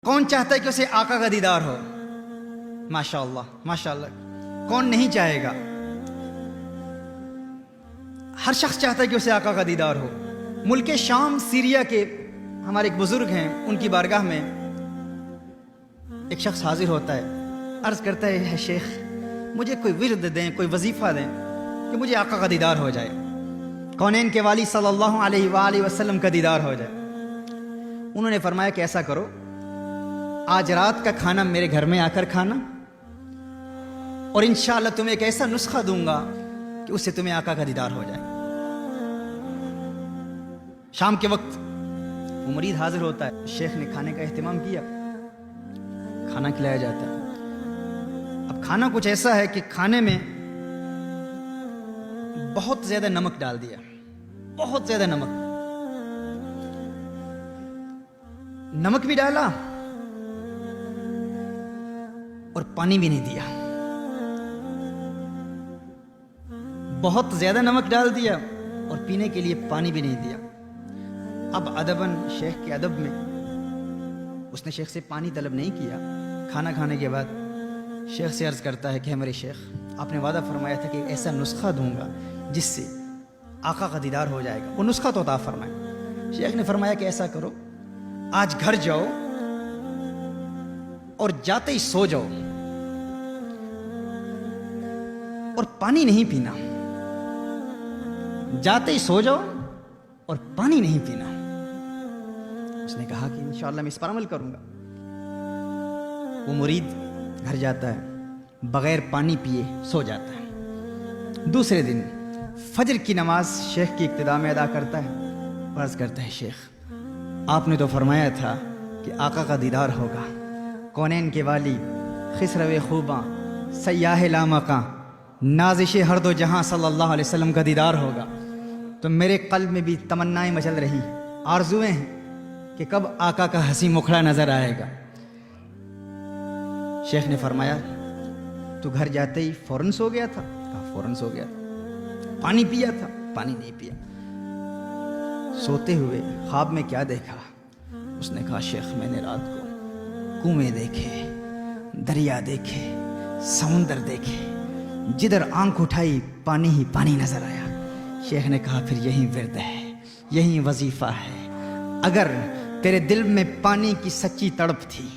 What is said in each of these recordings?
کون چاہتا ہے کہ اسے آقا کا دیدار ہو؟ ماشاءاللہ ماشاءاللہ، کون نہیں چاہے گا؟ ہر شخص چاہتا ہے کہ اسے آقا کا دیدار ہو۔ ملک شام سیریا کے ہمارے ایک بزرگ ہیں، ان کی بارگاہ میں ایک شخص حاضر ہوتا ہے، عرض کرتا ہے اے شیخ مجھے کوئی ورد دیں، کوئی وظیفہ دیں کہ مجھے آقا کا دیدار ہو جائے، کونین کے والی صلی اللہ علیہ وآلہ وسلم کا دیدار ہو جائے۔ انہوں نے فرمایا کہ ایسا کرو، آج رات کا کھانا میرے گھر میں آ کر کھانا، اور انشاءاللہ تمہیں ایک ایسا نسخہ دوں گا کہ اس سے تمہیں آقا کا دیدار ہو جائے۔ شام کے وقت وہ مرید حاضر ہوتا ہے، شیخ نے کھانے کا اہتمام کیا، کھانا کھلایا جاتا ہے۔ اب کھانا کچھ ایسا ہے کہ کھانے میں بہت زیادہ نمک ڈال دیا، بہت زیادہ نمک بھی ڈالا اور پانی بھی نہیں دیا، بہت زیادہ نمک ڈال دیا اور پینے کے لیے پانی بھی نہیں دیا۔ اب ادباً شیخ کے ادب میں اس نے شیخ سے پانی طلب نہیں کیا۔ کھانا کھانے کے بعد شیخ سے عرض کرتا ہے کہ ہمارے شیخ، آپ نے وعدہ فرمایا تھا کہ ایسا نسخہ دوں گا جس سے آقا کا دیدار ہو جائے گا، وہ نسخہ تو عطا فرمائے۔ شیخ نے فرمایا کہ ایسا کرو، آج گھر جاؤ اور جاتے ہی سو جاؤ اور پانی نہیں پینا، جاتے ہی سو جاؤ اور پانی نہیں پینا۔ اس نے کہا کہ انشاءاللہ میں اس پر عمل کروں گا۔ وہ مرید گھر جاتا ہے، بغیر پانی پیے سو جاتا ہے۔ دوسرے دن فجر کی نماز شیخ کی ابتدا میں ادا کرتا ہے، عرض کرتا ہے شیخ آپ نے تو فرمایا تھا کہ آقا کا دیدار ہوگا، کونین کے والی، خسرو خوباں، سیاح لامکاں، نازش ہر دو جہاں صلی اللہ علیہ وسلم کا دیدار ہوگا۔ تو میرے قلب میں بھی تمنائیں مچل رہی، آرزویں ہیں کہ کب آقا کا حسین مکھڑا نظر آئے گا۔ شیخ نے فرمایا تو گھر جاتے ہی فوراً سو گیا تھا؟ کہا فوراً سو گیا تھا۔ پانی پیا تھا؟ پانی نہیں پیا۔ سوتے ہوئے خواب میں کیا دیکھا؟ اس نے کہا شیخ میں نے رات کو کنویں دیکھے، دریا دیکھے، سمندر دیکھے، جدھر آنکھ اٹھائی پانی ہی پانی نظر آیا۔ شیخ نے کہا پھر یہی ورد ہے، یہی وظیفہ ہے۔ اگر تیرے دل میں پانی کی سچی تڑپ تھی،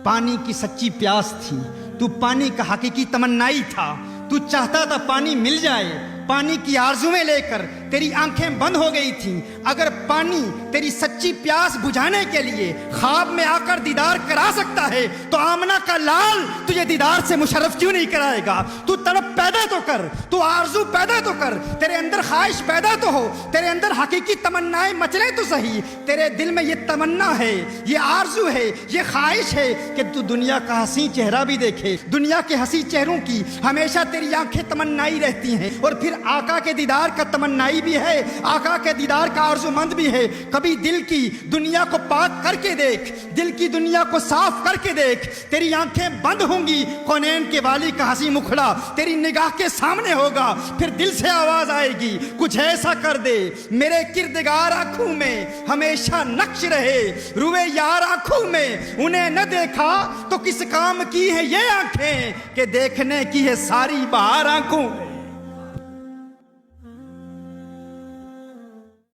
پانی کی سچی پیاس تھی، تو پانی کا حقیقی تمنائی تھا، تو چاہتا تھا پانی مل جائے، پانی کی آرزویں لے کر تیری آنکھیں بند ہو گئی تھیں، اگر پانی تیری سچی پیاس بجھانے کے لیے خواب میں آ کر دیدار کرا سکتا ہے تو آمنہ کا لال تجھے دیدار سے مشرف کیوں نہیں کرائے گا؟ تو طلب پیدا تو کر، تو آرزو پیدا تو کر، تیرے اندر خواہش پیدا تو ہو، تیرے اندر حقیقی تمنائیں مچلے تو صحیح۔ تیرے دل میں یہ تمنا ہے، یہ آرزو ہے، یہ خواہش ہے کہ تو دنیا کا حسین چہرہ بھی دیکھے۔ دنیا کے حسین چہروں کی ہمیشہ تیری آنکھیں تمنائی رہتی ہیں، اور پھر آقا کے دیدار کا تمنائی بھی ہے، آقا کے دیدار کا آرزو مند بھی ہے۔ کبھی دل کی دنیا کو پاک کر کے دیکھ، دل کی دنیا کو صاف کر کے دیکھ، تیری آنکھیں بند ہوں گی، کونین کے والی کا حسین مکھڑا تیری نگاہ کے سامنے ہوگا۔ پھر دل سے آواز آئے گی کچھ ایسا کر دے میرے کردگار آنکھوں میں ہمیشہ نقش رہے، روئے یار آنکھوں میں انہیں نہ دیکھا تو کس کام کی ہے یہ آنکھیں کہ دیکھنے کی ہے ساری بہار آنکھوں میں۔